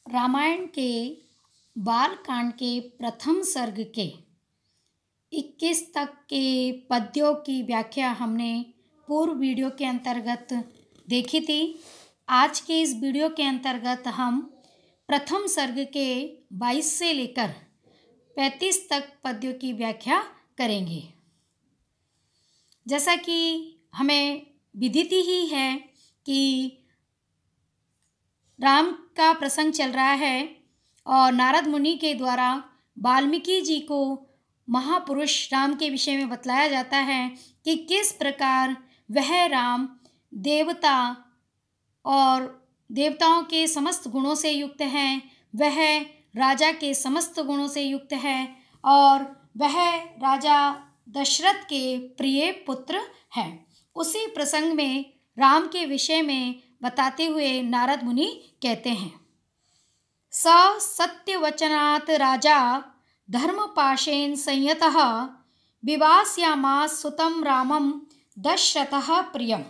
रामायण के बालकांड के प्रथम सर्ग के 21 तक के पद्यों की व्याख्या हमने पूर्व वीडियो के अंतर्गत देखी थी। आज के इस वीडियो के अंतर्गत हम प्रथम सर्ग के 22 से लेकर 35 तक पद्यों की व्याख्या करेंगे। जैसा कि हमें विदित ही है कि राम का प्रसंग चल रहा है और नारद मुनि के द्वारा वाल्मीकि जी को महापुरुष राम के विषय में बतलाया जाता है कि किस प्रकार वह राम देवता और देवताओं के समस्त गुणों से युक्त हैं, वह राजा के समस्त गुणों से युक्त है और वह राजा दशरथ के प्रिय पुत्र है। उसी प्रसंग में राम के विषय में बताते हुए नारद मुनि कहते हैं, स सत्यवचनात् राजा धर्मपाशेन संयतः विवास्यामास सुतं रामं दशरथः प्रियम।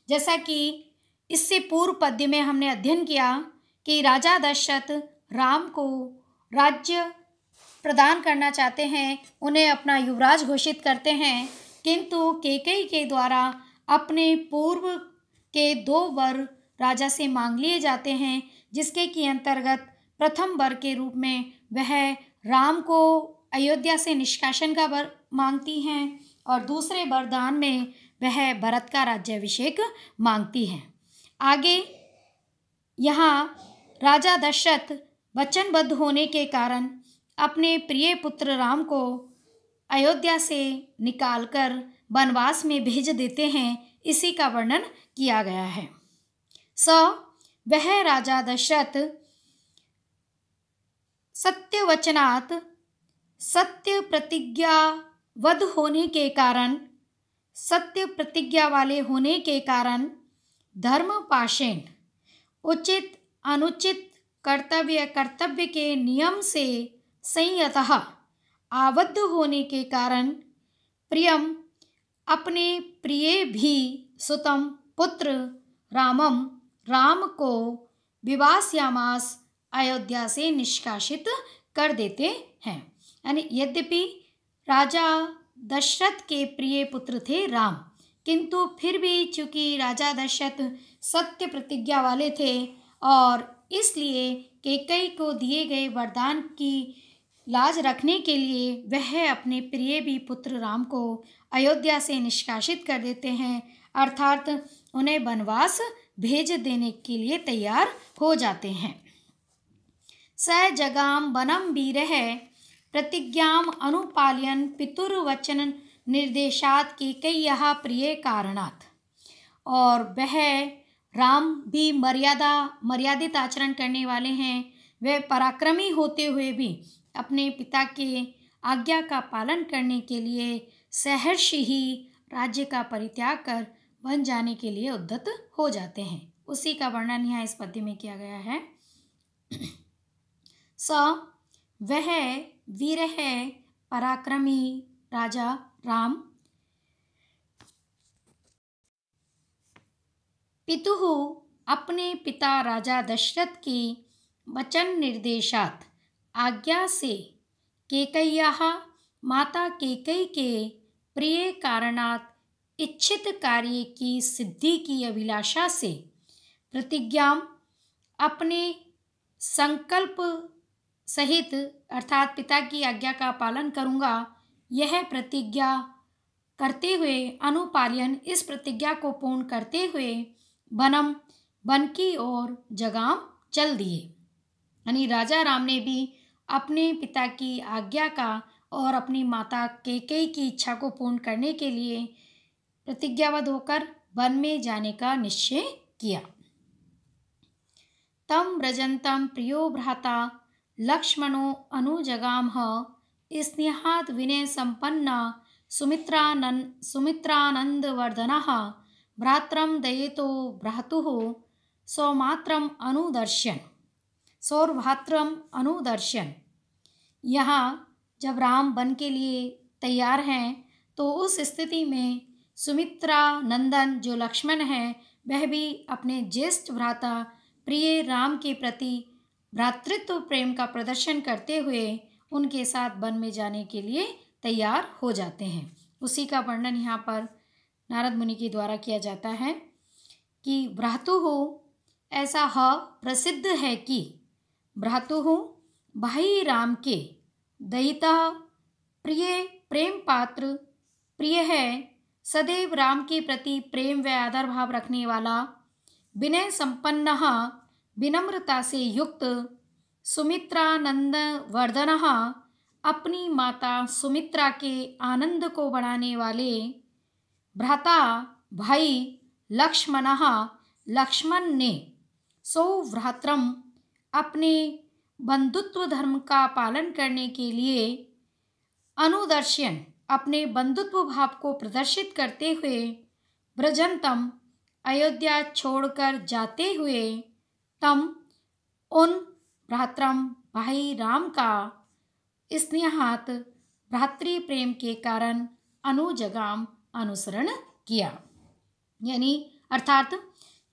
जैसा कि इससे पूर्व पद्य में हमने अध्ययन किया कि राजा दशरथ राम को राज्य प्रदान करना चाहते हैं, उन्हें अपना युवराज घोषित करते हैं, किंतु कैकेयी के द्वारा अपने पूर्व के 2 वर राजा से मांग लिए जाते हैं, जिसके की अंतर्गत प्रथम वर के रूप में वह राम को अयोध्या से निष्कासन का वर मांगती हैं और दूसरे वरदान में वह भरत का राज्याभिषेक मांगती हैं। आगे यहाँ राजा दशरथ वचनबद्ध होने के कारण अपने प्रिय पुत्र राम को अयोध्या से निकालकर वनवास में भेज देते हैं। इसी का वर्णन किया गया है। वह राजा दशरथ सत्यवचनात् सत्य प्रतिज्ञावद्ध होने के कारण, सत्य प्रतिज्ञा वाले होने के कारण धर्मपाशेन उचित अनुचित कर्तव्य के नियम से संयतः आबद्ध होने के कारण प्रियम अपने प्रिय भी सुतम पुत्र रामम राम को विवास्यामास अयोध्या से निष्कासित कर देते हैं। यानी यद्यपि राजा दशरथ के प्रिय पुत्र थे राम, किंतु फिर भी चूंकि राजा दशरथ सत्य प्रतिज्ञा वाले थे और इसलिए कैकेयी को दिए गए वरदान की लाज रखने के लिए वह अपने प्रिय भी पुत्र राम को अयोध्या से निष्कासित कर देते हैं, अर्थात उन्हें वनवास भेज देने के लिए तैयार हो जाते हैं। स जगाम वनम वीरः प्रतिज्ञाम अनुपालयन् पितुर्वचन निर्देशात् कैकेय्याः प्रिय कारणात्। और वह राम भी मर्यादित आचरण करने वाले हैं। वे पराक्रमी होते हुए भी अपने पिता के आज्ञा का पालन करने के लिए सहर्ष ही राज्य का परित्याग कर वन जाने के लिए उद्यत हो जाते हैं। उसी का वर्णन यहाँ इस पद्य में किया गया है। वह वीर है पराक्रमी राजा राम, पितुः अपने पिता राजा दशरथ की वचन निर्देशात् आज्ञा से कैकेय्याः माता कैकेयी के प्रिय कारणात् इच्छित कार्य की सिद्धि की अभिलाषा से प्रतिज्ञा अपने संकल्प सहित अर्थात पिता की आज्ञा का पालन करूँगा, यह प्रतिज्ञा करते हुए अनुपालयन इस प्रतिज्ञा को पूर्ण करते हुए वन की ओर जगाम चल दिए। यानी राजा राम ने भी अपने पिता की आज्ञा का और अपनी माता कैकेयी की इच्छा को पूर्ण करने के लिए प्रतिज्ञाबद्ध होकर वन में जाने का निश्चय किया। तम व्रजन्तं प्रियो भ्राता लक्ष्मणो अनुजगामः स्नेहात् विनय संपन्ना सुमित्रानंदवर्धनः भ्रात्रं दयेतो भ्रातुः सौभ्रात्रम् अनुदर्शन। यहाँ जब राम वन के लिए तैयार हैं तो उस स्थिति में सुमित्रा नंदन जो लक्ष्मण हैं वह भी अपने ज्येष्ठ भ्राता प्रिय राम के प्रति भ्रातृत्व प्रेम का प्रदर्शन करते हुए उनके साथ वन में जाने के लिए तैयार हो जाते हैं। उसी का वर्णन यहाँ पर नारद मुनि के द्वारा किया जाता है कि भ्रातुः ऐसा प्रसिद्ध है कि भ्रातुः भाई राम के दयिता प्रिय प्रेम पात्र प्रिय है, सदैव राम के प्रति प्रेम व आदर भाव रखने वाला, विनय संपन्न, विनम्रता से युक्त, सुमित्रानंद वर्धन, अपनी माता सुमित्रा के आनंद को बढ़ाने वाले, भ्राता भाई लक्ष्मण, लक्ष्मण ने सौभ्रात्रम अपने बंधुत्व धर्म का पालन करने के लिए अनुदर्शन अपने बंधुत्व भाव को प्रदर्शित करते हुए ब्रजंतम अयोध्या छोड़कर जाते हुए तम उन भ्रात्रम भाई राम का स्नेहात भ्रातृ प्रेम के कारण अनुजगाम अनुसरण किया। यानी अर्थात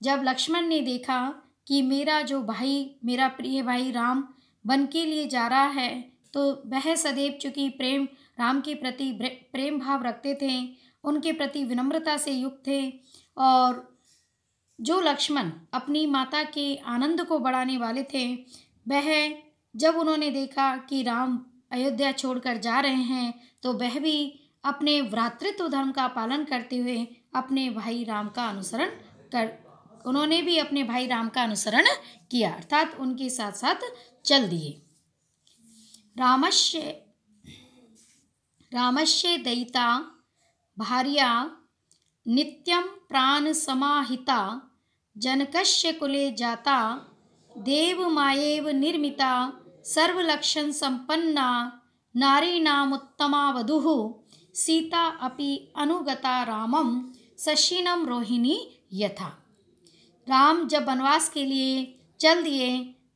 जब लक्ष्मण ने देखा कि मेरा जो भाई मेरा प्रिय भाई राम वन के लिए जा रहा है, तो वह सदैव चूँकि प्रेम राम के प्रति प्रेम भाव रखते थे, उनके प्रति विनम्रता से युक्त थे, और जो लक्ष्मण अपनी माता के आनंद को बढ़ाने वाले थे, वह जब उन्होंने देखा कि राम अयोध्या छोड़कर जा रहे हैं, तो वह भी अपने भ्रातृत्व धर्म का पालन करते हुए अपने भाई राम का अनुसरण उन्होंने भी अपने भाई राम का अनुसरण किया, अर्थात उनके साथ साथ चल दिए। रामस्य दयिता भार्या नित्यं प्राण समाहिता, जनकस्य कुले जाता, देवमायेव निर्मिता, सर्वलक्षण संपन्ना, नारीणामुत्तमा वधूः, सीता अपि अनुगता रामं सशीनं रोहिणी यथा। राम जब वनवास के लिए चल दिए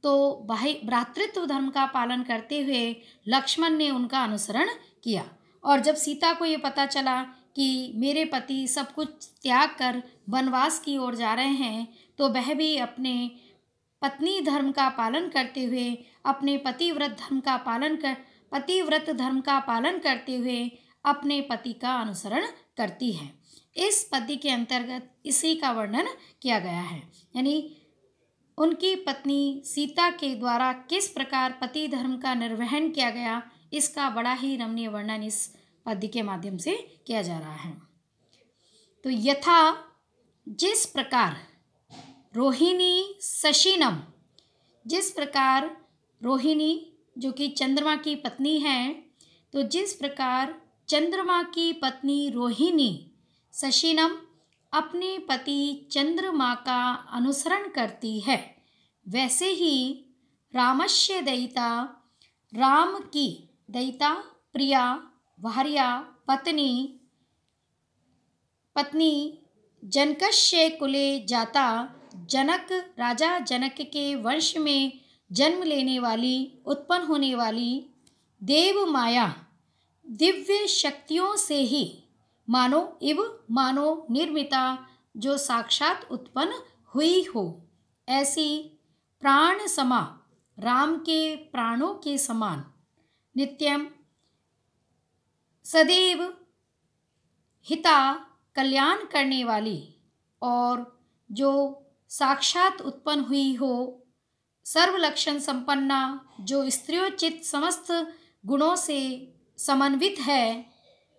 तो भाई भ्रातृत्व धर्म का पालन करते हुए लक्ष्मण ने उनका अनुसरण किया, और जब सीता को ये पता चला कि मेरे पति सब कुछ त्याग कर वनवास की ओर जा रहे हैं, तो वह भी अपने पत्नी धर्म का पालन करते हुए अपने पतिव्रत धर्म का पालन करते हुए अपने पति का अनुसरण करती है। इस पद्य के अंतर्गत इसी का वर्णन किया गया है, यानी उनकी पत्नी सीता के द्वारा किस प्रकार पति धर्म का निर्वहन किया गया, इसका बड़ा ही रमणीय वर्णन इस पद्य के माध्यम से किया जा रहा है। तो यथा जिस प्रकार रोहिणी सशीनम, जिस प्रकार रोहिणी जो कि चंद्रमा की पत्नी है, तो जिस प्रकार चंद्रमा की पत्नी रोहिणी सशीनम अपने पति चंद्रमा का अनुसरण करती है, वैसे ही रामस्य दयिता राम की दयिता प्रिया भार्या पत्नी जनकस्य कुले जाता, जनक राजा जनक के वंश में जन्म लेने वाली उत्पन्न होने वाली देव माया दिव्य शक्तियों से ही मानो निर्मिता जो साक्षात उत्पन्न हुई हो, ऐसी प्राण समा राम के प्राणों के समान नित्यम सदैव हिता कल्याण करने वाली, और जो साक्षात उत्पन्न हुई हो, सर्वलक्षण संपन्ना जो स्त्रियोचित समस्त गुणों से समन्वित है,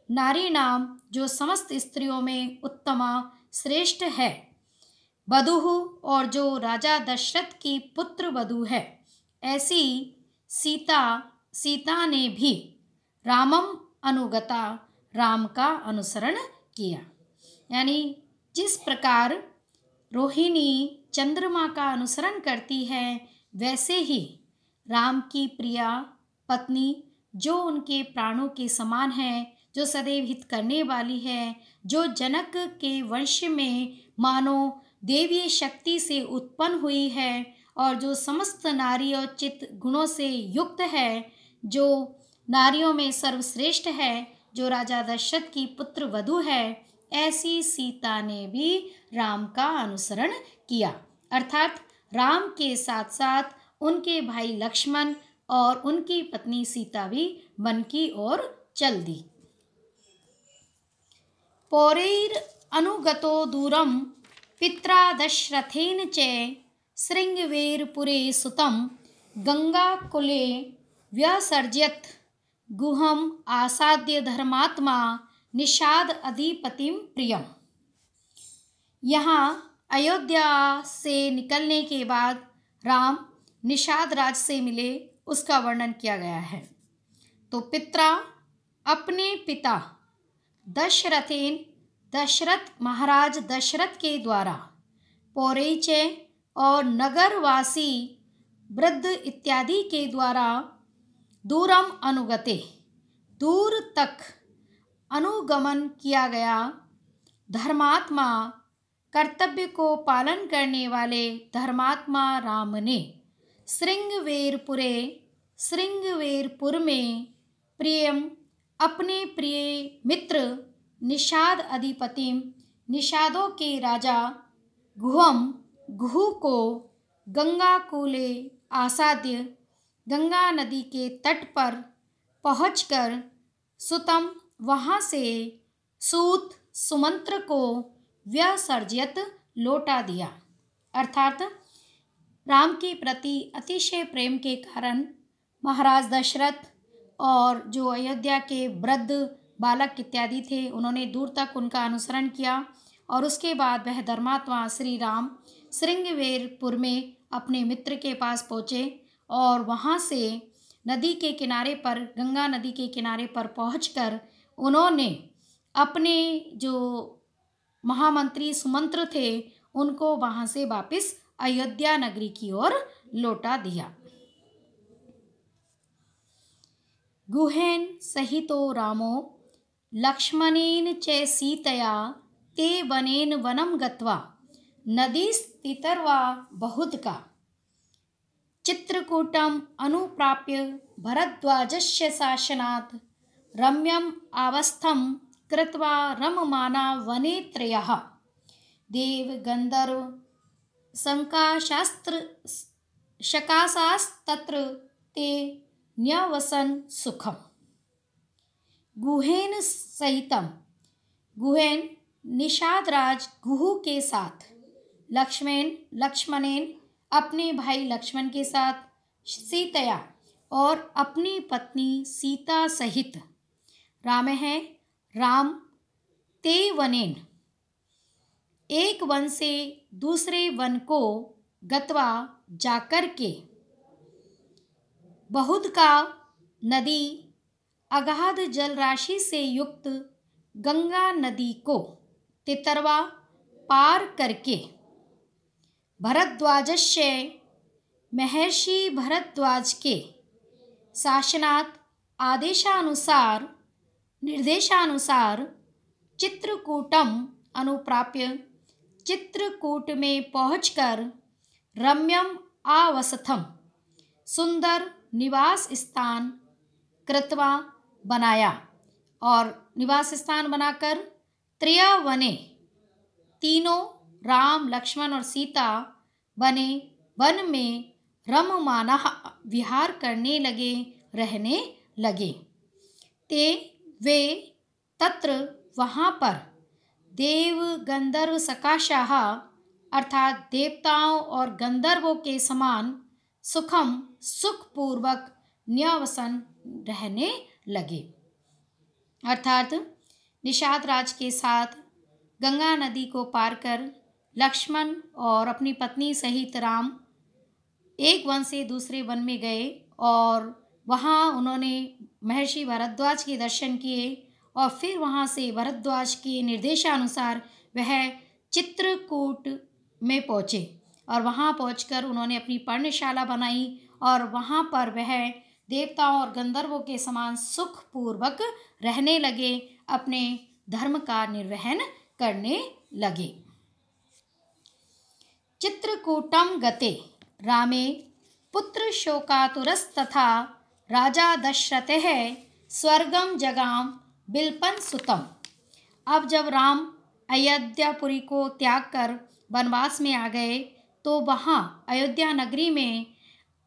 नारी नाम जो समस्त स्त्रियों में उत्तमा श्रेष्ठ है, वधूः और जो राजा दशरथ की पुत्र वधू है, ऐसी सीता ने भी रामम अनुगता राम का अनुसरण किया। यानी जिस प्रकार रोहिणी चंद्रमा का अनुसरण करती है, वैसे ही राम की प्रिया पत्नी जो उनके प्राणों के समान है, जो सदैव हित करने वाली है, जो जनक के वंश में मानो देवीय शक्ति से उत्पन्न हुई है, और जो समस्त नारी और चित्त गुणों से युक्त है, जो नारियों में सर्वश्रेष्ठ है, जो राजा दशरथ की पुत्र वधू है, ऐसी सीता ने भी राम का अनुसरण किया। अर्थात राम के साथ साथ उनके भाई लक्ष्मण और उनकी पत्नी सीता भी वन की ओर चल दी। पौरैर अनुगतो दूरम पित्रा दशरथेन च शृंगवेरपुरे सुतं गंगाकुले व्यसर्जयत् गुहम आसाद्य धर्मात्मा निषाद अधिपतिम प्रियम। यहाँ अयोध्या से निकलने के बाद राम निषाद राज से मिले, उसका वर्णन किया गया है। तो पित्रा अपने पिता दशरथेन दशरथ महाराज दशरथ के द्वारा पौरैचे और नगरवासी वृद्ध इत्यादि के द्वारा दूरम अनुगते दूर तक अनुगमन किया गया धर्मात्मा कर्तव्य को पालन करने वाले धर्मात्मा राम ने श्रृंगवेरपुर में प्रियम अपने प्रिय मित्र निषाद अधिपति निषादों के राजा गुहू को गंगाकुले आसाद्य गंगा नदी के तट पर पहुंचकर सुतम वहाँ से सूत सुमंत्र को व्यसर्जयत लौटा दिया। अर्थात राम के प्रति अतिशय प्रेम के कारण महाराज दशरथ और जो अयोध्या के वृद्ध बालक इत्यादि थे, उन्होंने दूर तक उनका अनुसरण किया और उसके बाद वह धर्मात्मा श्री राम श्रृंगवेरपुर में अपने मित्र के पास पहुँचे और वहाँ से नदी के किनारे पर गंगा नदी के किनारे पर पहुंचकर उन्होंने अपने जो महामंत्री सुमंत्र थे उनको वहाँ से वापस अयोध्या नगरी की ओर लौटा दिया। गुहेन सहितो रामो लक्ष्मणेन च सीतया ते वनेन वनं गत्वा नदीस्तितर्वा बहुदका चित्रकूटम अनुप्राप्य भरद्वाजस्य शासनात् रम्यम आवस्थम कृत्वा रममाना वने त्रयः देव गंधर्व शकाशास्त्र ते न्यवसन सुखम। गुहेन सहितम गुहेन निषादराज गुहू के साथ लक्ष्मणेन अपने भाई लक्ष्मण के साथ सीतया और अपनी पत्नी सीता सहित राम ते वनेन एक वन से दूसरे वन को गत्वा जाकर के बहुदका नदी अगाध जल राशि से युक्त गंगा नदी को तितरवा पार करके भरद्वाजस्य महर्षि भरद्वाज के शासनात् निर्देशानुसार चित्रकूटम अनुप्राप्य चित्रकूट में पहुंचकर रम्यम आवसथम सुंदर निवास स्थान कृत्वा बनाया और निवास स्थान बनाकर त्रया वने तीनों राम लक्ष्मण और सीता बने वन में रममाना विहार करने लगे रहने लगे। ते वे तत्र वहाँ पर देव गंधर्व सकाशाह अर्थात देवताओं और गंधर्वों के समान सुखपूर्वक न्यावसन रहने लगे। अर्थात निषाद राज के साथ गंगा नदी को पार कर लक्ष्मण और अपनी पत्नी सहित राम एक वन से दूसरे वन में गए और वहाँ उन्होंने महर्षि भरद्वाज के दर्शन किए और फिर वहाँ से भरद्वाज के निर्देशानुसार वह चित्रकूट में पहुँचे और वहाँ पहुंचकर उन्होंने अपनी पर्णशाला बनाई और वहाँ पर वह देवताओं और गंधर्वों के समान सुखपूर्वक रहने लगे, अपने धर्म का निर्वहन करने लगे। चित्रकूटम गते रामे पुत्र शोकातुरस्तथा राजा दशरथः स्वर्गम जगाम बिल्पन सुतम। अब जब राम अयोध्यापुरी को त्याग कर वनवास में आ गए तो वहाँ अयोध्या नगरी में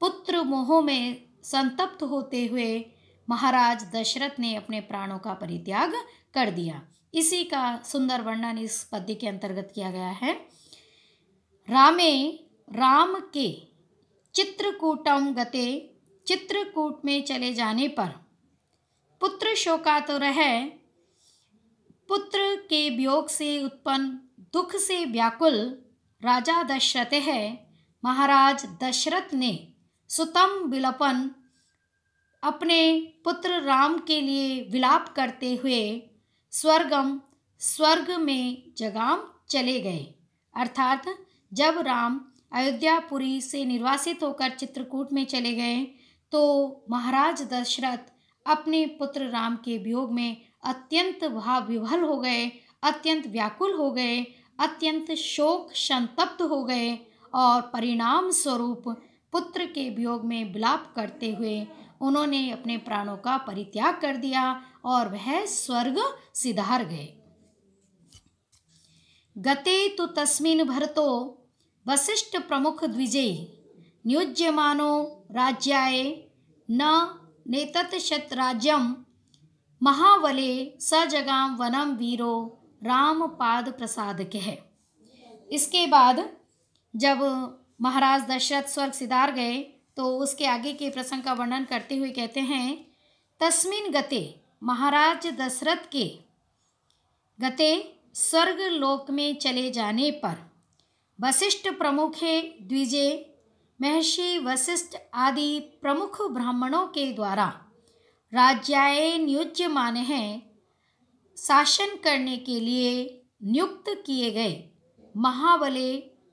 पुत्र मोह में संतप्त होते हुए महाराज दशरथ ने अपने प्राणों का परित्याग कर दिया। इसी का सुंदर वर्णन इस पद्य के अंतर्गत किया गया है। रामे राम के चित्रकूटम गते, चित्रकूट में चले जाने पर पुत्र शोकातुर है, पुत्र के वियोग से उत्पन्न दुख से व्याकुल राजा दशरथ है। महाराज दशरथ ने सुतम विलपन अपने पुत्र राम के लिए विलाप करते हुए स्वर्ग में जगाम चले गए। अर्थात जब राम अयोध्यापुरी से निर्वासित होकर चित्रकूट में चले गए तो महाराज दशरथ अपने पुत्र राम के वियोग में अत्यंत भाव विह्वल हो गए, अत्यंत व्याकुल हो गए, अत्यंत शोक संतप्त हो गए और परिणाम स्वरूप पुत्र के वियोग में विलाप करते हुए उन्होंने अपने प्राणों का परित्याग कर दिया और वह स्वर्ग सिधार गए। गते तु तस्मिन् भरतो वसिष्ठ प्रमुख द्विजे नियुज्यमानो राज्याय न नेतत् शतराज्यम महावले सजगाम वनम वीरो राम पाद प्रसादकः। इसके बाद जब महाराज दशरथ स्वर्ग सिधार गए तो उसके आगे के प्रसंग का वर्णन करते हुए कहते हैं, तस्मिन् गते, महाराज दशरथ के गते स्वर्ग लोक में चले जाने पर वशिष्ठ प्रमुखे द्विजे, महर्षि वशिष्ठ आदि प्रमुख ब्राह्मणों के द्वारा राज्याय नियुज्यमान हैं, शासन करने के लिए नियुक्त किए गए महाबले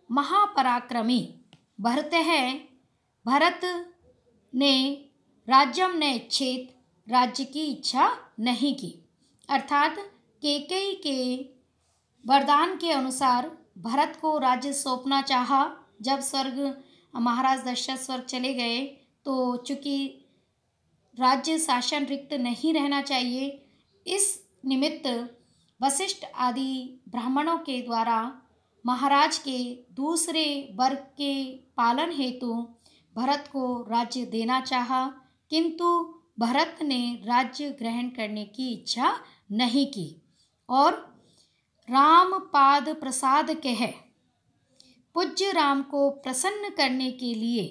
महापराक्रमी भरत है। भरत ने राज्यम न इच्छेत, राज्य की इच्छा नहीं की। अर्थात कैकेयी के वरदान के अनुसार भरत को राज्य सौंपना चाहा। जब महाराज दशरथ स्वर्ग चले गए तो चूँकि राज्य शासन रिक्त नहीं रहना चाहिए, इस निमित्त वशिष्ठ आदि ब्राह्मणों के द्वारा महाराज के दूसरे वर्ग के पालन हेतु भरत को राज्य देना चाहा, किंतु भरत ने राज्य ग्रहण करने की इच्छा नहीं की और राम पाद प्रसाद कह, पूज्य राम को प्रसन्न करने के लिए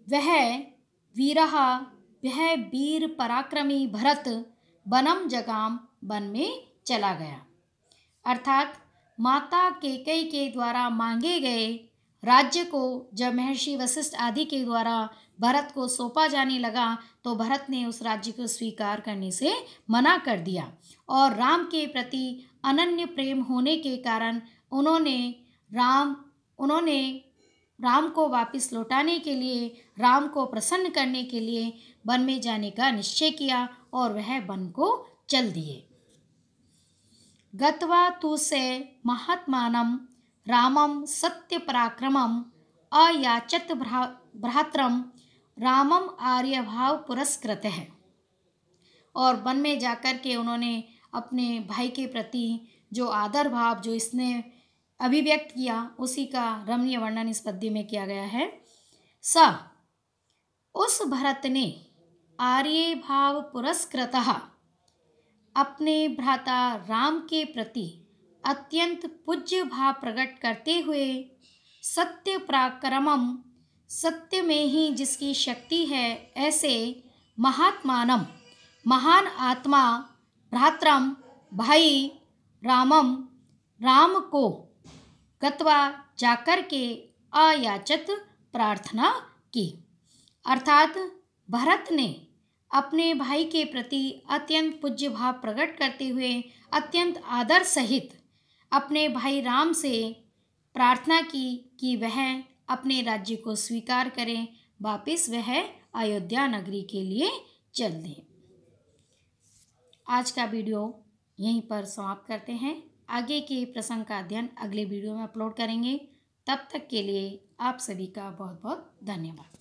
वह वीरहा, वह वीर पराक्रमी भरत बनम जगाम, वन में चला गया। अर्थात माता कैकेयी के द्वारा मांगे गए राज्य को जब महर्षि वशिष्ठ आदि के द्वारा भरत को सौंपा जाने लगा तो भरत ने उस राज्य को स्वीकार करने से मना कर दिया और राम के प्रति अनन्य प्रेम होने के कारण उन्होंने राम को वापस लौटाने के लिए, राम को प्रसन्न करने के लिए वन में जाने का निश्चय किया और वह वन को चल दिए। गत्वा तु से महात्मानं रामं सत्य पराक्रमं अयाचत भ्रातरम रामम आर्यभाव पुरस्कृतः। और वन में जाकर के उन्होंने अपने भाई के प्रति जो आदर भाव, जो इसने अभिव्यक्त किया, उसी का रमणीय वर्णन इस पद्य में किया गया है। उस भरत ने आर्य भाव पुरस्कृतः अपने भ्राता राम के प्रति अत्यंत पूज्य भाव प्रकट करते हुए सत्य पराक्रमम, सत्य में ही जिसकी शक्ति है, ऐसे महात्मानम, महान आत्मा, भ्रातरम, भाई रामम, राम को गत्वा जाकर के अयाचत प्रार्थना की। अर्थात भरत ने अपने भाई के प्रति अत्यंत पूज्य भाव प्रकट करते हुए अत्यंत आदर सहित अपने भाई राम से प्रार्थना की कि वह अपने राज्य को स्वीकार करें, वापस वह अयोध्या नगरी के लिए चल दें। आज का वीडियो यहीं पर समाप्त करते हैं। आगे के प्रसंग का अध्ययन अगले वीडियो में अपलोड करेंगे। तब तक के लिए आप सभी का बहुत बहुत धन्यवाद।